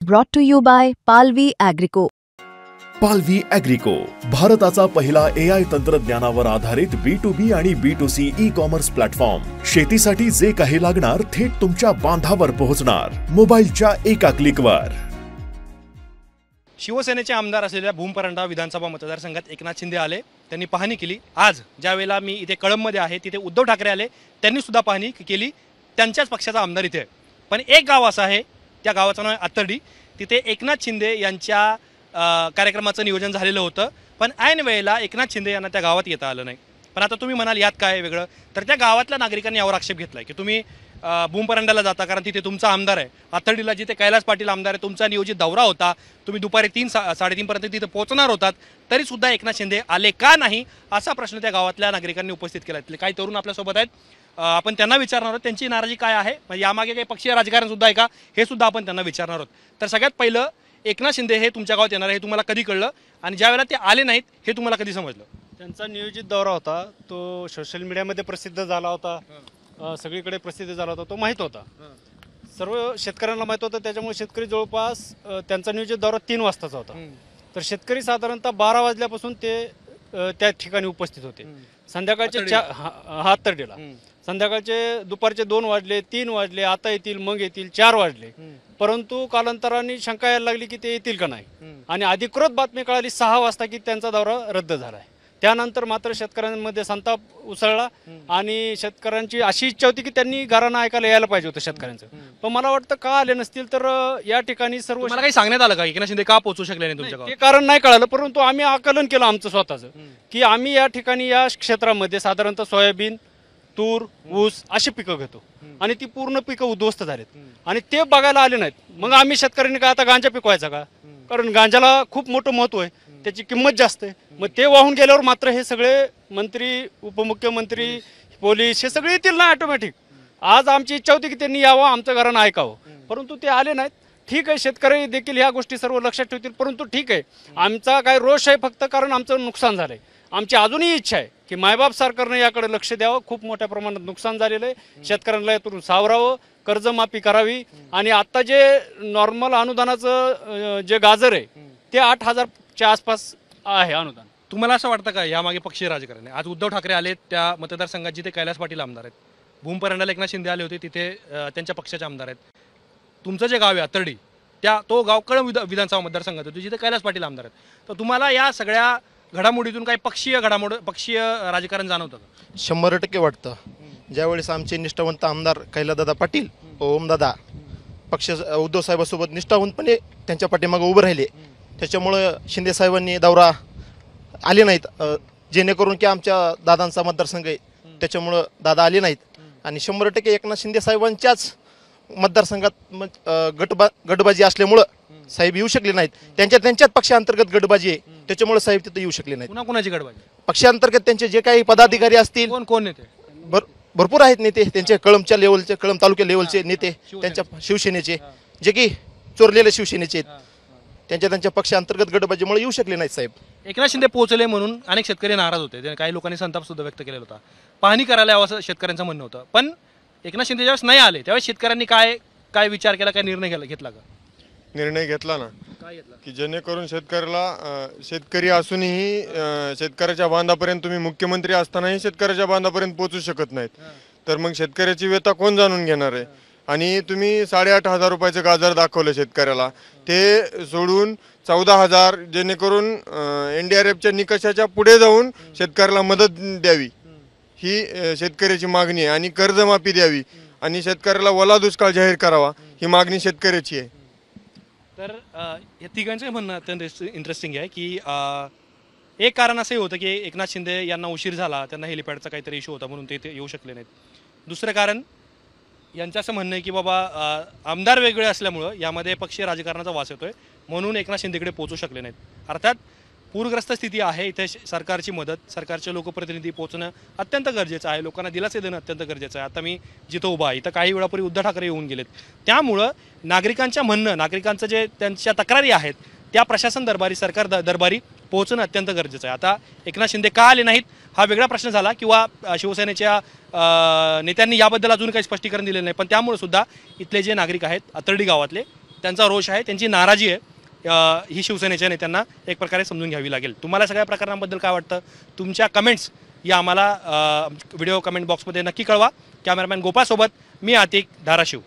Brought to you by Palvi Agrico. पालवी ॲग्रिको, भारताचा पहिला AI तंत्रज्ञानावर आधारित B2B आणि B2C ई-कॉमर्स प्लॅटफॉर्म. शेतीसाठी जे काही लागणार थेट तुमच्या बांधावर पोहोचणार, मोबाईलच्या एका क्लिकवर. शिवसेनेचे आमदार असलेल्या भूमपरंडा विधानसभा मतदारसंघात एकनाथ शिंदे आले, त्यांनी पाहणी केली. आज ज्यावेळेला मी इथे कळंबमध्ये आहे तिथे उद्धव ठाकरे आले, त्यांनी सुद्धा पाहणी केली. त्यांच्याच पक्षाचा आमदार इथे आहे. पण एक गाव असं आहे, त्या गावाचं नाव आहे आतर्डी. तिथे एकनाथ शिंदे यांच्या कार्यक्रमाचं नियोजन झालेलं होतं, पण ऐन वेळेला एकनाथ शिंदे यांना त्या गावात येता आलं नाही. पण आता तुम्ही म्हणाल यात काय वेगळं, तर त्या गावातल्या नागरिकांनी यावर आक्षेप घेतला आहे की तुम्ही भूमपरंडाला जाता कारण तिथे तुमचा आमदार आहे. आतर्डीला जिथे कैलास पाटील आमदार आहे, तुमचा नियोजित दौरा होता, तुम्ही दुपारी 3-3:30पर्यंत तिथे पोहोचणार होतात, तरीसुद्धा एकनाथ शिंदे आले का नाही असा प्रश्न त्या गावातल्या नागरिकांनी उपस्थित केला. काही तरुण आपल्यासोबत आहेत, आपण त्यांना विचारणार आहोत त्यांची नाराजी काय आहे, म्हणजे यामागे काही पक्षीय राजकारण सुद्धा आहे का हे सुद्धा आपण त्यांना विचारणार आहोत. तर सगळ्यात पहिलं, एकनाथ शिंदे हे तुमच्या गावात येणार आहे हे तुम्हाला कधी कळलं आणि ज्यावेळेला ते आले नाहीत हे तुम्हाला कधी समजलं? त्यांचा नियोजित दौरा होता, तो सोशल मीडियामध्ये प्रसिद्ध झाला होता, सगळीकडे प्रसिद्ध झाला होता, तो माहीत होता, सर्व शेतकऱ्यांना माहीत होतं. त्याच्यामुळे शेतकरी जवळपास त्यांचा नियोजित दौरा 3 वाजताचा होता. तर शेतकरी साधारणतः 12 वाजल्यापासून ते त्या ठिकाणी उपस्थित होते. संध्याकाळचे आतर्डीला संध्याकाळचे दुपारचे 2 वाजले, 3 वाजले, आता येतील, मग येतील, 4 वाजले. परंतु कालांतराने शंका यायला लागली की ते येतील का नाही, आणि अधिकृत बातमी कळाली 6 वाजता की त्यांचा दौरा रद्द झाला आहे. त्यानंतर मात्र शेतकऱ्यांमध्ये संताप उसळला आणि शेतकऱ्यांची अशी इच्छा होती की त्यांनी घराणं ऐकायला यायला पाहिजे होतं शेतकऱ्यांचं. पण मला वाटतं का आले नसतील, तर या ठिकाणी सर्व मला काही सांगण्यात आलं का एकनाथ शिंदे का पोहोचू शकले नाही तुमच्या गावात? ते कारण नाही कळालं, परंतु आम्ही आकलन केलं आमचं स्वतःचं की आम्ही या ठिकाणी या क्षेत्रामध्ये साधारणतः सोयाबीन, तूर, ऊस अशी पिकं घेतो आणि ती पूर्ण पिकं उद्ध्वस्त झालीत आणि ते बघायला आले नाहीत. मग आम्ही शेतकऱ्यांनी काय आता गांजा पिकवायचा का? कारण गांजाला खूप मोठं महत्व आहे, त्याची किंमत जास्त आहे. मग ते वाहून गेल्यावर मात्र हे सगळे मंत्री, उपमुख्यमंत्री, पोलीस हे सगळे येतील ना ऑटोमॅटिक. आज आमची इच्छा होती की त्यांनी यावं, आमचं घरानं ऐकावं, परंतु ते आले नाहीत. ठीक आहे, शेतकरी देखील ह्या गोष्टी सर्व लक्षात ठेवतील, परंतु ठीक आहे, आमचा काय रोष आहे फक्त कारण आमचं नुकसान झालंय. आमची अजूनही इच्छा आहे की मायबाप सरकारनं याकडे लक्ष द्यावं. खूप मोठ्या प्रमाणात नुकसान झालेलं आहे, शेतकऱ्यांना यातून सावरावं, कर्जमाफी करावी आणि आता जे नॉर्मल अनुदानाचं जे गाजर आहे ते 8,000च्या आसपास आहे अनुदान. तुम्हाला असं वाटतं का यामागे पक्षीय राजकारण आहे? आज उद्धव ठाकरे आले त्या मतदारसंघात जिथे कैलास पाटील आमदार आहेत, भूमपरंडाला एकनाथ शिंदे आले होते तिथे त्यांच्या पक्षाचे आमदार आहेत. तुमचं जे गाव आहे आतर्डी, तो गाव कळंब विधानसभा मतदारसंघात होतो जिथे कैलास पाटील आमदार आहेत. तर तुम्हाला या सगळ्या घडामोडीतून काही पक्षीय राजकारण जाणवतं का? 100% वाटतं. ज्यावेळेस आमचे निष्ठावंत आमदार कैलासदादा पाटील, ओमदादा पक्ष उद्धव साहेबांसोबत निष्ठावंतपणे त्यांच्या पाठीमागे उभं राहिले, त्याच्यामुळं शिंदे साहेबांनी दौरा आले नाहीत, जेणेकरून की आमच्या दादांचा मतदारसंघ आहे त्याच्यामुळं दादा आले नाहीत. आणि 100% एकनाथ शिंदे साहेबांच्याच मतदारसंघात गटबाजी असल्यामुळं साहेब येऊ शकले नाहीत. त्यांच्याच पक्षांतर्गत गटबाजी आहे, त्याच्यामुळे साहेब तिथे येऊ शकले नाहीत. कुणाची गटबाजी? पक्षांतर्गत त्यांचे जे काही पदाधिकारी असतील, कोण नेते? भरपूर आहेत नेते त्यांचे, कळंबच्या लेवलचे, कळंब तालुक्या लेवलचे नेते त्यांच्या शिवसेनेचे, जे की चोरलेले शिवसेनेचे आहेत, त्यांच्या पक्षांतर्गत गटबाजीमुळे येऊ शकले नाहीत साहेब. एकनाथ शिंदे पोहोचले म्हणून अनेक शेतकरी नाराज होते, काही लोकांनी संताप सुद्धा व्यक्त केलेला होता. पाहणी करायला यावं असं शेतकऱ्यांचं म्हणणं होतं. पण एकनाथ शिंदे ज्यावेळेस नाही आले त्यावेळेस शेतकऱ्यांनी काय विचार केला, काय निर्णय घेतला का? निर्णय घेतला ना की जेणेकरून शेतकरी असूनही शेतकऱ्याच्या बांधापर्यंत, तुम्ही मुख्यमंत्री असतानाही शेतकऱ्याच्या बांधापर्यंत पोहोचू शकत नाहीत, तर मग शेतकऱ्याची व्यथा कोण जाणून घेणार आहे? आणि तुम्ही 8,500 रुपयाचं गाजर दाखवलं शेतकऱ्याला, ते सोडून 14,000, जेणेकरून NDRFच्या निकषाच्या पुढे जाऊन शेतकऱ्याला मदत द्यावी ही शेतकऱ्याची मागणी आहे, आणि कर्जमाफी द्यावी आणि शेतकऱ्याला ओला दुष्काळ जाहीर करावा ही मागणी शेतकऱ्याची आहे. तर या तिघांचं म्हणणं अत्यंत इंटरेस्टिंग आहे की एक कारण असंही होतं की एकनाथ शिंदे यांना उशीर झाला, त्यांना हेलिपॅडचा काहीतरी इश्यू होता म्हणून ते येऊ शकले नाहीत. दुसरं कारण यांचं असं म्हणणं आहे की बाबा आमदार वेगळे असल्यामुळं यामध्ये पक्षीय राजकारणाचा वास येतोय म्हणून एकनाथ शिंदेकडे पोहोचू शकले नाहीत. अर्थात पूरग्रस्त स्थिती आहे, इथे सरकारची मदत, सरकारचे लोकप्रतिनिधी पोहोचणं अत्यंत गरजेचं आहे, लोकांना दिलासे देणं अत्यंत गरजेचं आहे. आता मी जिथं उभा आहे इथं काही वेळापूर्वी उद्धव ठाकरे येऊन गेलेत, त्यामुळं नागरिकांचं जे त्यांच्या तक्रारी आहेत त्या प्रशासन दरबारी, सरकार दरबारी पोहोचणं अत्यंत गरजेचं आहे. आता एकनाथ शिंदे का आले नाहीत हा वेगळा प्रश्न झाला, किंवा शिवसेनेच्या नेत्यांनी याबद्दल अजून काही स्पष्टीकरण दिलेलं नाही, पण त्यामुळे सुद्धा इथले जे नागरिक आहेत आतर्डी गावातले त्यांचा रोष आहे, त्यांची नाराजी आहे, ही शिवसेनेच्या नेत्यांना एक प्रकारे समजून घ्यावी लागेल. तुम्हाला सगळ्या प्रकरणांबद्दल काय वाटतं? तुमच्या कमेंट्स या आम्हाला व्हिडिओ कमेंट बॉक्समध्ये नक्की कळवा. कॅमेरामॅन गोपाळसोबत मी आतिक, धाराशिव.